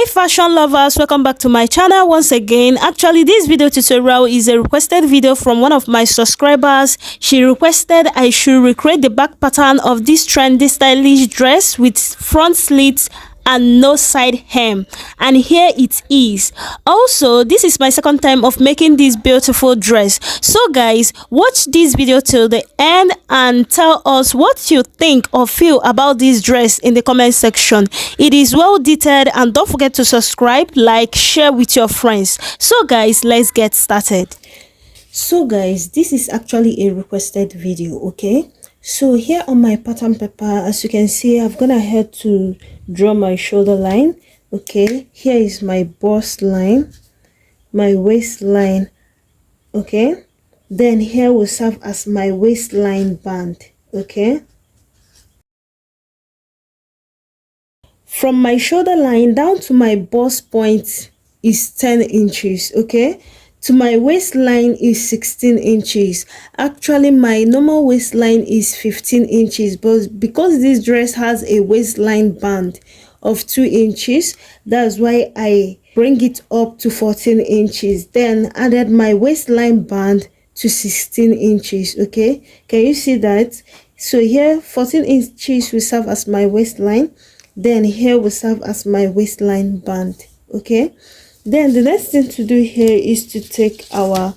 Hi fashion lovers, welcome back to my channel once again. Actually, this video tutorial is a requested video from one of my subscribers. She requested I should recreate the back pattern of this trendy stylish dress with front slits and no side hem, and here it is. Also, this is my second time of making this beautiful dress, so guys, watch this video till the end and tell us what you think or feel about this dress in the comment section. It is well detailed, and don't forget to subscribe, like, share with your friends. So guys, let's get started. So guys, this is actually a requested video, okay? So here on my pattern paper, as you can see, I've gone ahead to draw my shoulder line. Okay, here is my bust line, my waistline. Okay, then here will serve as my waistline band. Okay, from my shoulder line down to my bust point is 10 inches. Okay, to my waistline is 16 inches. Actually, my normal waistline is 15 inches, but because this dress has a waistline band of 2 inches, that's why I bring it up to 14 inches, then added my waistline band to 16 inches. Okay, can you see that? So here 14 inches will serve as my waistline, then here will serve as my waistline band. Okay, then the next thing to do here is to take our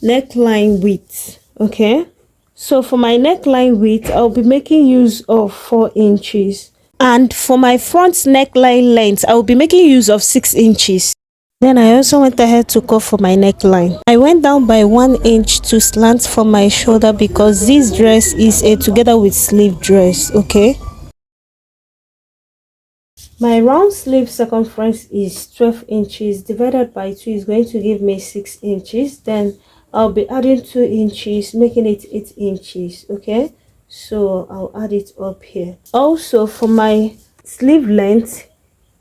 neckline width. Okay, so for my neckline width, I'll be making use of 4 inches, and for my front neckline length, I will be making use of 6 inches. Then I also went ahead to cut for my neckline. I went down by 1 inch to slant for my shoulder because this dress is a together with sleeve dress. Okay, my round sleeve circumference is 12 inches divided by 2 is going to give me 6 inches. Then I'll be adding 2 inches, making it 8 inches. Okay, so I'll add it up here. Also, for my sleeve length,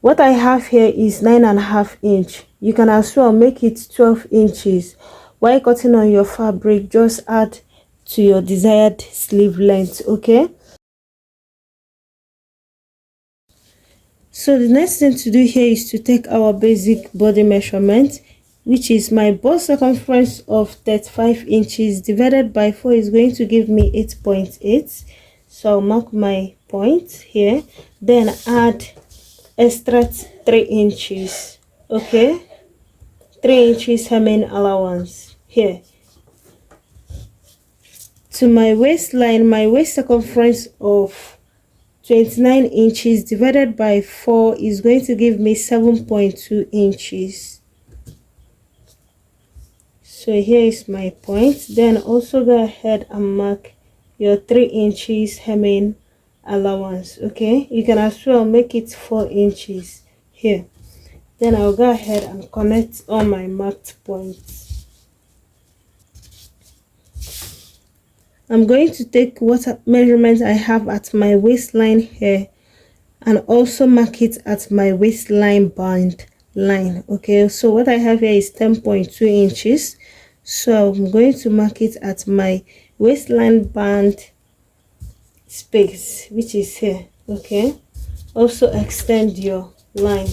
what I have here is 9.5 inch. You can as well make it 12 inches. While cutting on your fabric, just add to your desired sleeve length. Okay, so the next thing to do here is to take our basic body measurement, which is my bust circumference of 35 inches divided by 4 is going to give me 8.8. So I'll mark my point here, then add extra 3 inches. Okay, 3 inches hemming allowance here. To my waistline, my waist circumference of 29 inches divided by 4 is going to give me 7.2 inches. So here is my point. Then also go ahead and mark your 3 inches hemming allowance. Okay, you can as well make it 4 inches here. Then I'll go ahead and connect all my marked points. I'm going to take what measurement I have at my waistline here and also mark it at my waistline band line. Okay, so what I have here is 10.2 inches, so I'm going to mark it at my waistline band space, which is here. Okay, also extend your line.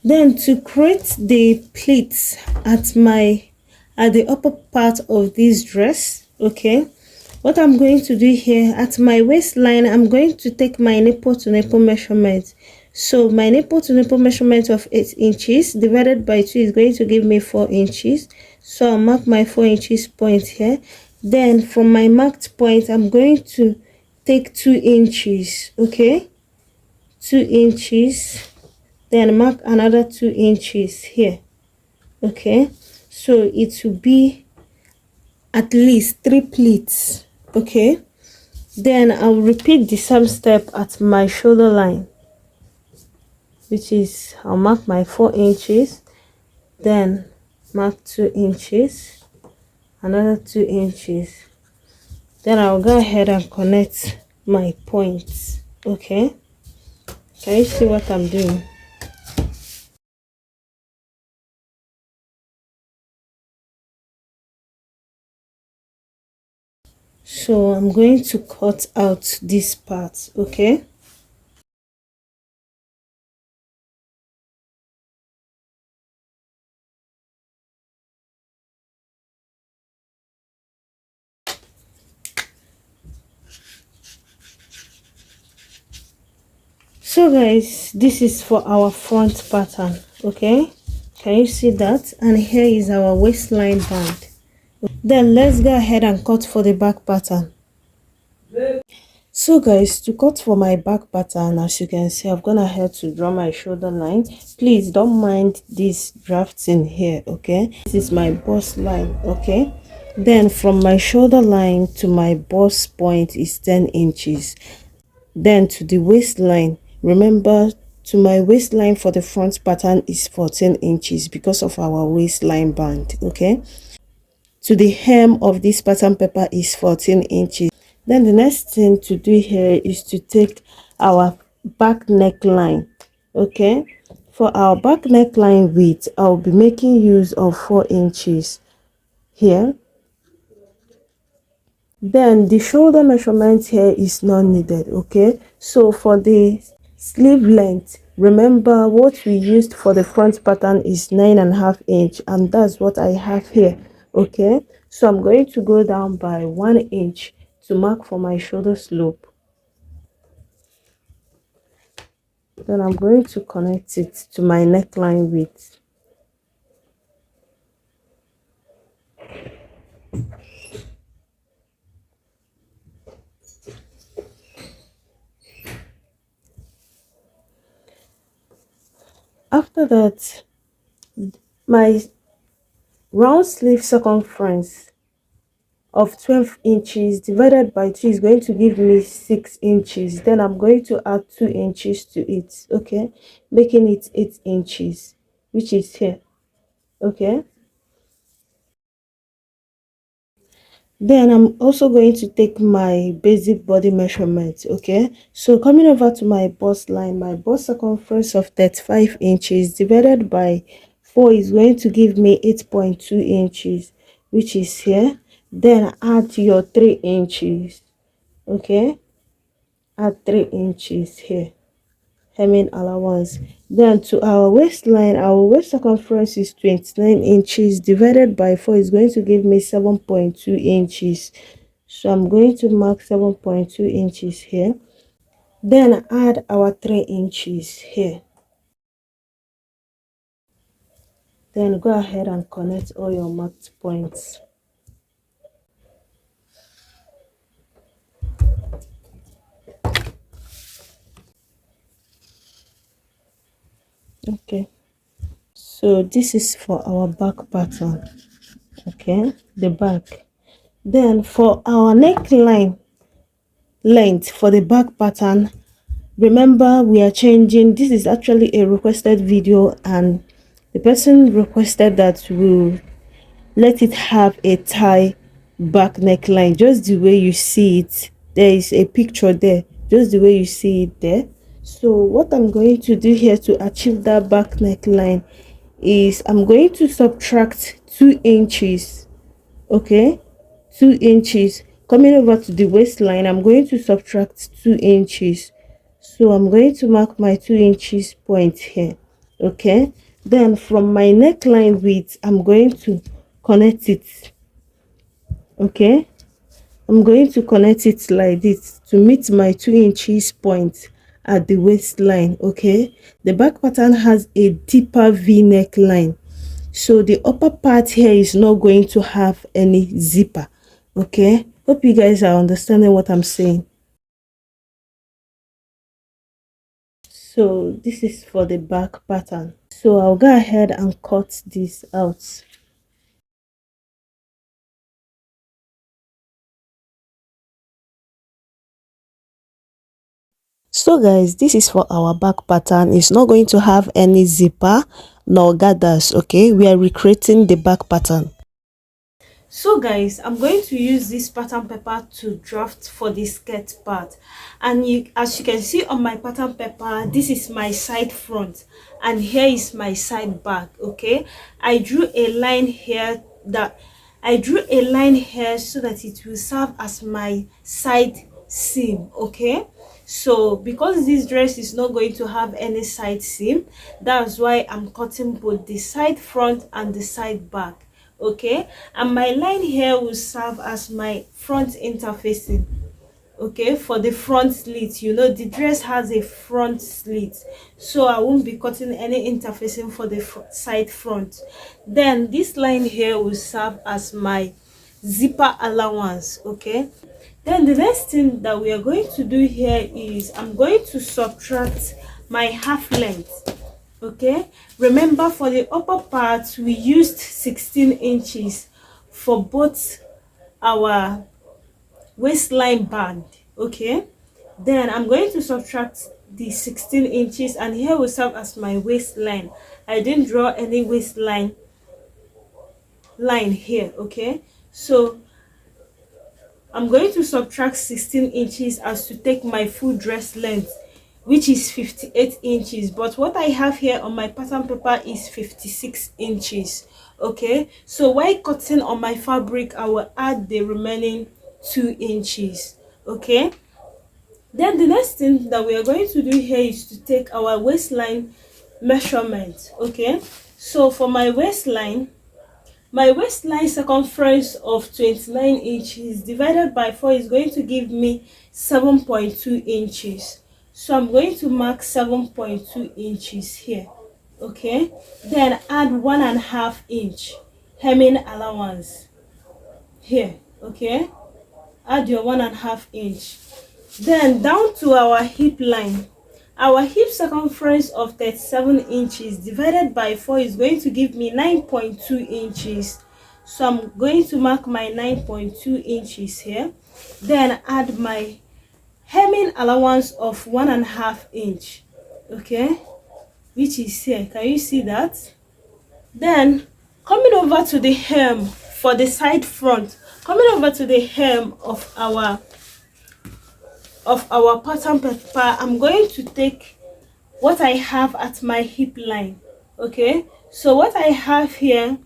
Then to create the pleats at the upper part of this dress, okay, what I'm going to do here at my waistline, I'm going to take my nipple to nipple measurement. So my nipple to nipple measurement of 8 inches divided by 2 is going to give me 4 inches. So I'll mark my 4 inches point here. Then from my marked point, I'm going to take 2 inches. Okay, 2 inches. Then mark another 2 inches here. Okay, so it will be at least 3 pleats. Okay, then I'll repeat the same step at my shoulder line, which is I'll mark my 4 inches, then mark 2 inches, another 2 inches. Then I'll go ahead and connect my points. Okay, can you see what I'm doing? So I'm going to cut out this part. Okay, so guys, this is for our front pattern. Okay, can you see that? And here is our waistline band. Then let's go ahead and cut for the back pattern. So guys, to cut for my back pattern, as you can see, I've gone ahead to draw my shoulder line. Please don't mind this drafting here. Okay, this is my bust line. Okay, then from my shoulder line to my bust point is 10 inches. Then to the waistline, remember, to my waistline for the front pattern is 14 inches because of our waistline band. Okay, to the hem of this pattern paper is 14 inches. Then the next thing to do here is to take our back neckline. Okay, for our back neckline width, I'll be making use of 4 inches here. Then the shoulder measurement here is not needed. Okay, so for the sleeve length, remember what we used for the front pattern is 9.5 inch, and that's what I have here. Okay, so I'm going to go down by 1 inch to mark for my shoulder slope. Then I'm going to connect it to my neckline width. After that, my round sleeve circumference of 12 inches divided by 2 is going to give me 6 inches. Then I'm going to add 2 inches to it. Okay, making it 8 inches, which is here. Okay, then I'm also going to take my basic body measurement. Okay, so coming over to my bust line, my bust circumference of 35 inches divided by 4 is going to give me 8.2 inches, which is here. Then add your 3 inches. Okay, add 3 inches here, hemming allowance. Then to our waistline, our waist circumference is 29 inches divided by 4 is going to give me 7.2 inches. So I'm going to mark 7.2 inches here. Then add our 3 inches here. Then go ahead and connect all your marked points. Okay, so this is for our back pattern. Okay, the back. Then for our neckline length for the back pattern, remember we are changing. This is actually a requested video, and the person requested that we let it have a tie back neckline, just the way you see it. There is a picture there, just the way you see it there. So what I'm going to do here to achieve that back neckline is I'm going to subtract 2 inches. Okay, 2 inches. Coming over to the waistline, I'm going to subtract 2 inches. So I'm going to mark my 2 inches point here. Okay, then from my neckline width, I'm going to connect it. Okay, I'm going to connect it like this to meet my 2 inches point at the waistline. Okay, the back pattern has a deeper V neckline, so the upper part here is not going to have any zipper. Okay, hope you guys are understanding what I'm saying. So this is for the back pattern. So I'll go ahead and cut this out. So guys, this is for our back pattern. It's not going to have any zipper nor gathers. Okay, we are recreating the back pattern. So guys, I'm going to use this pattern paper to draft for the skirt part. And as you can see on my pattern paper, this is my side front and here is my side back. Okay, I drew a line here so that it will serve as my side seam. Okay, so because this dress is not going to have any side seam, that's why I'm cutting both the side front and the side back. Okay, and my line here will serve as my front interfacing. Okay, for the front slit, you know the dress has a front slit, so I won't be cutting any interfacing for the side front. Then this line here will serve as my zipper allowance. Okay, then the next thing that we are going to do here is I'm going to subtract my half length. Okay, remember for the upper part we used 16 inches for both our waistline band. Okay, then I'm going to subtract the 16 inches and here will serve as my waistline. I didn't draw any waistline line here. Okay, so I'm going to subtract 16 inches as to take my full dress length, which is 58 inches, but what I have here on my pattern paper is 56 inches. Okay, so while cutting on my fabric I will add the remaining 2 inches. Okay, then the next thing that we are going to do here is to take our waistline measurement. Okay, so for my waistline circumference of 29 inches divided by 4 is going to give me 7.2 inches. So I'm going to mark 7.2 inches here. Okay, then add 1.5 inch hemming allowance here. Okay, add your 1.5 inch. Then down to our hip line, our hip circumference of 37 inches divided by 4 is going to give me 9.2 inches. So I'm going to mark my 9.2 inches here. Then add my hemming allowance of 1.5 inch. Okay, which is here. Can you see that? Then coming over to the hem for the side front, coming over to the hem of our pattern paper, I'm going to take what I have at my hip line. Okay, so what I have here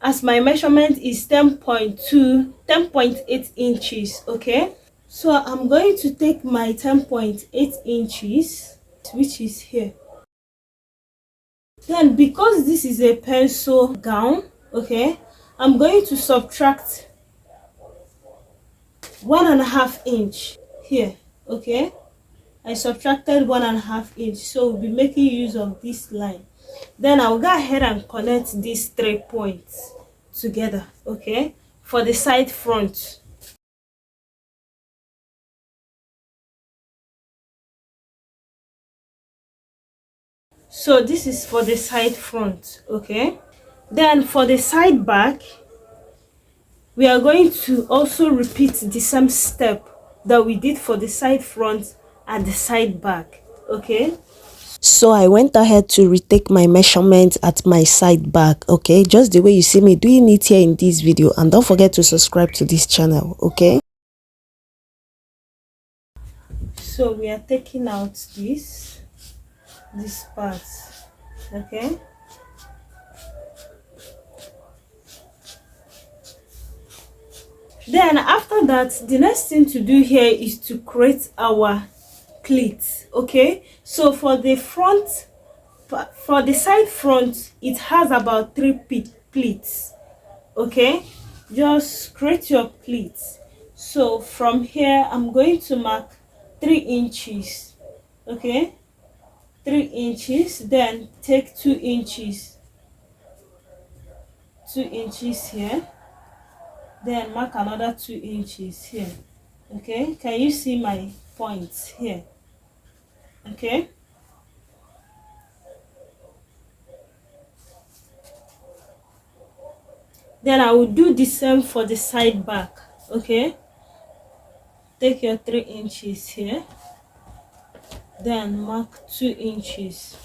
as my measurement is 10.8 inches. Okay, so I'm going to take my 10.8 inches, which is here. Then because this is a pencil gown, okay, I'm going to subtract 1.5 inch here. Okay, I subtracted 1.5 inch, so we'll be making use of this line. Then I'll go ahead and connect these 3 points together. Okay, for the side front. So this is for the side front. Okay, then for the side back we are going to also repeat the same step that we did for the side front and the side back. Okay, so I went ahead to retake my measurement at my side back. Okay, just the way you see me doing it here in this video, and don't forget to subscribe to this channel. Okay, so we are taking out this part. Okay, then after that the next thing to do here is to create our pleats. Okay, so for the side front it has about 3 pleats. Okay, just create your pleats. So from here I'm going to mark 3 inches. Okay, 3 inches, then take 2 inches, 2 inches here, then mark another 2 inches here. Okay, can you see my points here? Okay, then I will do the same for the side back. Okay, take your 3 inches here, then mark 2 inches.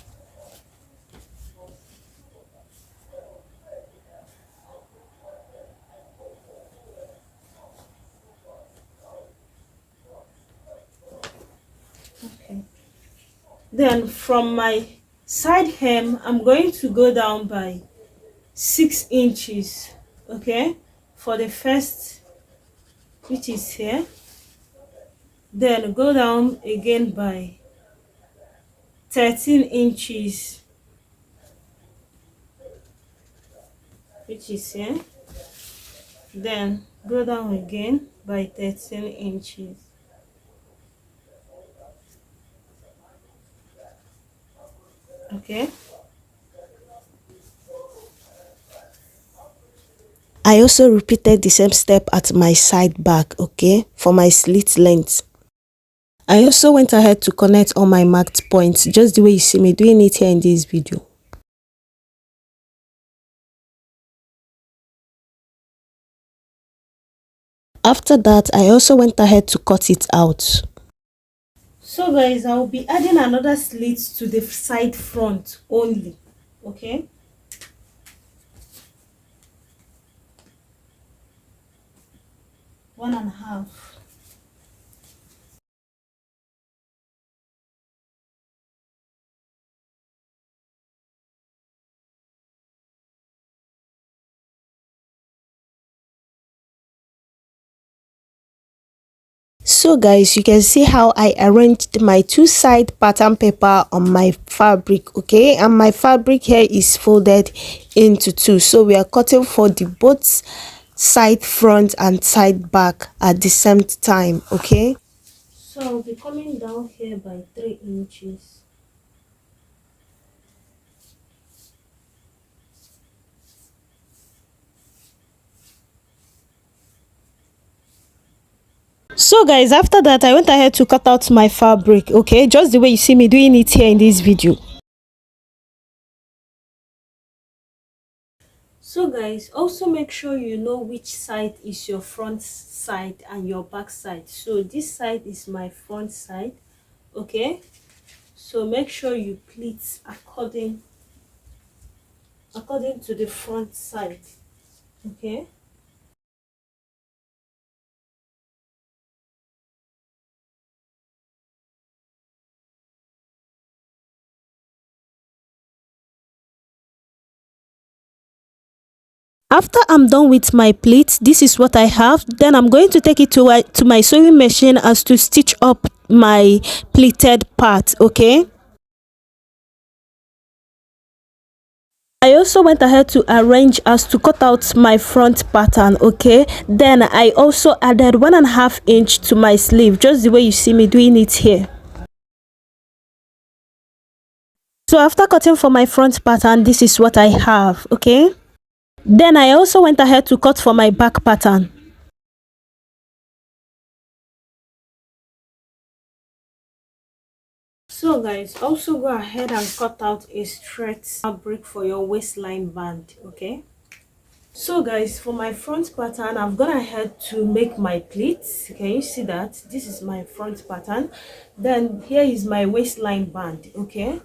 Okay. Then from my side hem, I'm going to go down by 6 inches, okay, for the first, which is here. Then go down again by 13 inches, which is here. Then go down again by 13 inches. Okay. I also repeated the same step at my side back, okay, for my slit length. I also went ahead to connect all my marked points, just the way you see me doing it here in this video. After that, I also went ahead to cut it out. So guys, I will be adding another slit to the side front only, okay. One and a half. So guys, you can see how I arranged my two-side pattern paper on my fabric, okay, and my fabric here is folded into two, so we are cutting for the both side front and side back at the same time, okay. So I'll be coming down here by 3 inches. So guys, after that I went ahead to cut out my fabric, okay, just the way you see me doing it here in this video. So guys, also make sure you know which side is your front side and your back side. So this side is my front side, okay. So make sure you pleat according to the front side, okay. After I'm done with my pleats, this is what I have. Then I'm going to take it to my sewing machine as to stitch up my pleated part, okay. I also went ahead to arrange as to cut out my front pattern, okay. Then I also added 1.5 inch to my sleeve, just the way you see me doing it here. So after cutting for my front pattern, this is what I have, okay. Then I also went ahead to cut for my back pattern. So guys, also go ahead and cut out a straight fabric for your waistline band, okay. So guys, for my front pattern, I've gone ahead to make my pleats. Can you see that? This is my front pattern. Then here is my waistline band, okay.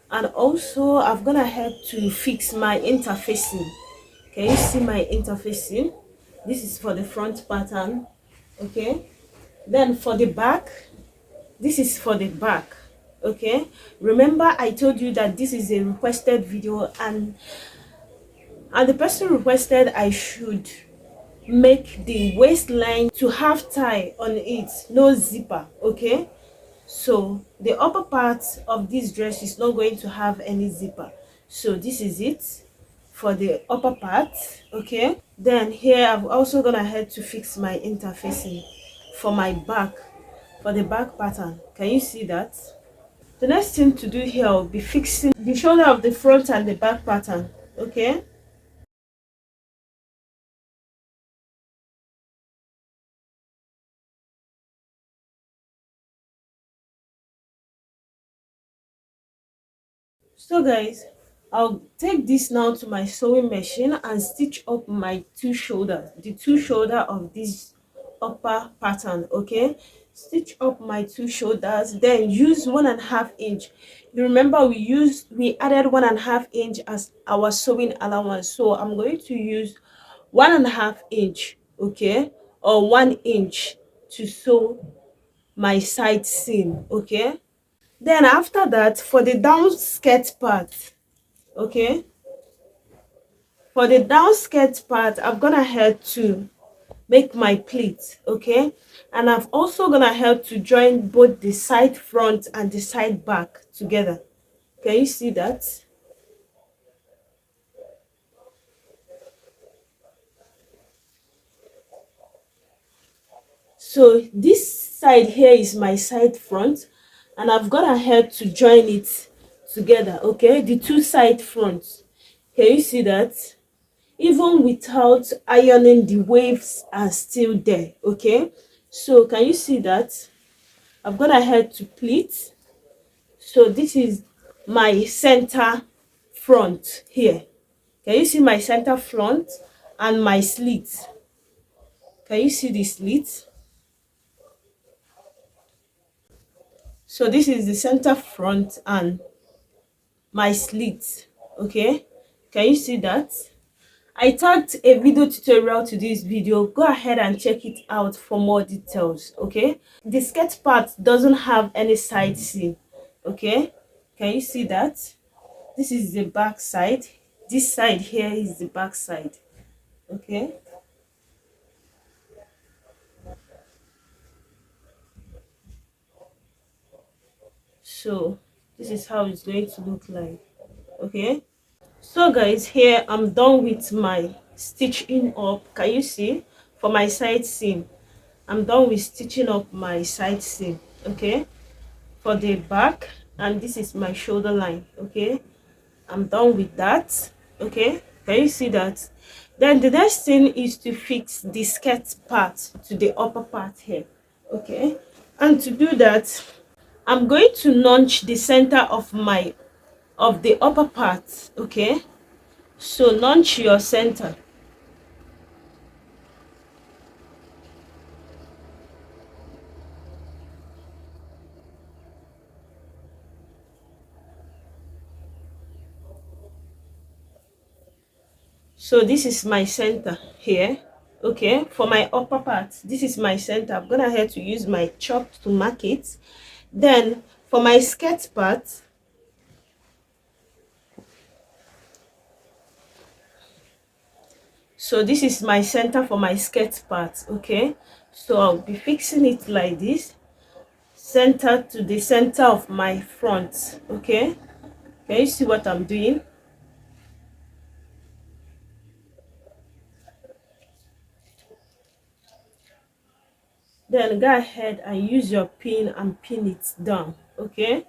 And also I've gone ahead to fix my interfacing. Can you see my interfacing? This is for the front pattern, okay. Then for the back, this is for the back, okay. Remember I told you that this is a requested video, and the person requested I should make the waistline to have tie on it, no zipper, okay. So the upper part of this dress is not going to have any zipper, so this is it for the upper part, okay. Then here I've also gone ahead to fix my interfacing for my back, for the back pattern. Can you see that? The next thing to do here will be fixing the shoulder of the front and the back pattern, okay. So guys, I'll take this now to my sewing machine and stitch up my two shoulders, the two shoulder of this upper pattern, okay. Stitch up my two shoulders, then use 1.5 inch. You remember we added 1.5 inch as our sewing allowance, so I'm going to use 1.5 inch, okay, or 1 inch to sew my side seam. Okay, then after that, for the down skirt part, okay, for the down skirt part, I've gone ahead to make my pleat. Okay, and I've also gone ahead to join both the side front and the side back together. Can you see that? So this side here is my side front, and I've gone ahead to join it together. Okay, the two side fronts. Can you see that? Even without ironing, the waves are still there. Okay, so can you see that? I've gone ahead to pleat. So this is my center front here. Can you see my center front and my slit? Can you see the slit? So this is the center front and my slit. Okay, can you see that? I tagged a video tutorial to this video. Go ahead and check it out for more details. Okay, the skirt part doesn't have any side seam. Okay, can you see that? This is the back side. This side here is the back side. Okay, so this is how it's going to look like. Okay, so guys, here I'm done with my stitching up. Can you see? For my side seam, I'm done with stitching up my side seam. Okay, for the back, and this is my shoulder line. Okay, I'm done with that. Okay, can you see that? Then the next thing is to fix the skirt part to the upper part here. Okay, and to do that, I'm going to notch the center of the upper part. Okay, so notch your center. So this is my center here. Okay, for my upper part, this is my center. I'm gonna have to use my chalk to mark it. Then for my skirt part, so this is my center for my skirt part. Okay, so I'll be fixing it like this, center to the center of my front. Okay, can you see what I'm doing? Then go ahead and use your pin and pin it down. Okay,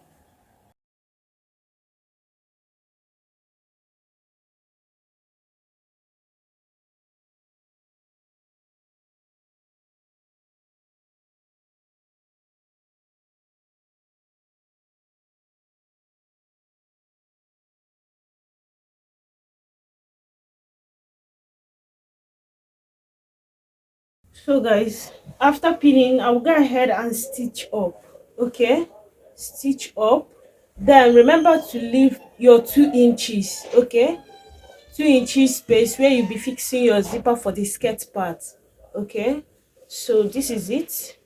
so guys, after pinning, I'll go ahead and stitch up. Okay, stitch up. Then remember to leave your 2 inches. Okay, 2 inches space where you'll be fixing your zipper for the skirt part. Okay, so this is it.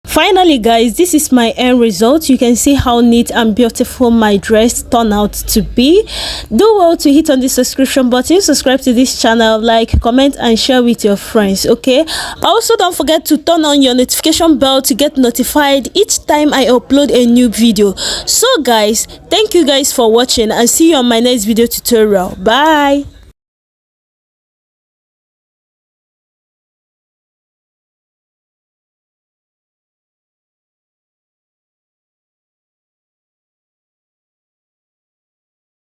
Finally guys, this is my end result. You can see how neat and beautiful my dress turned out to be. Do well to hit on the subscription button, subscribe to this channel, like, comment and share with your friends. Okay, also don't forget to turn on your notification bell to get notified each time I upload a new video. So guys, thank you guys for watching and see you on my next video tutorial. Bye.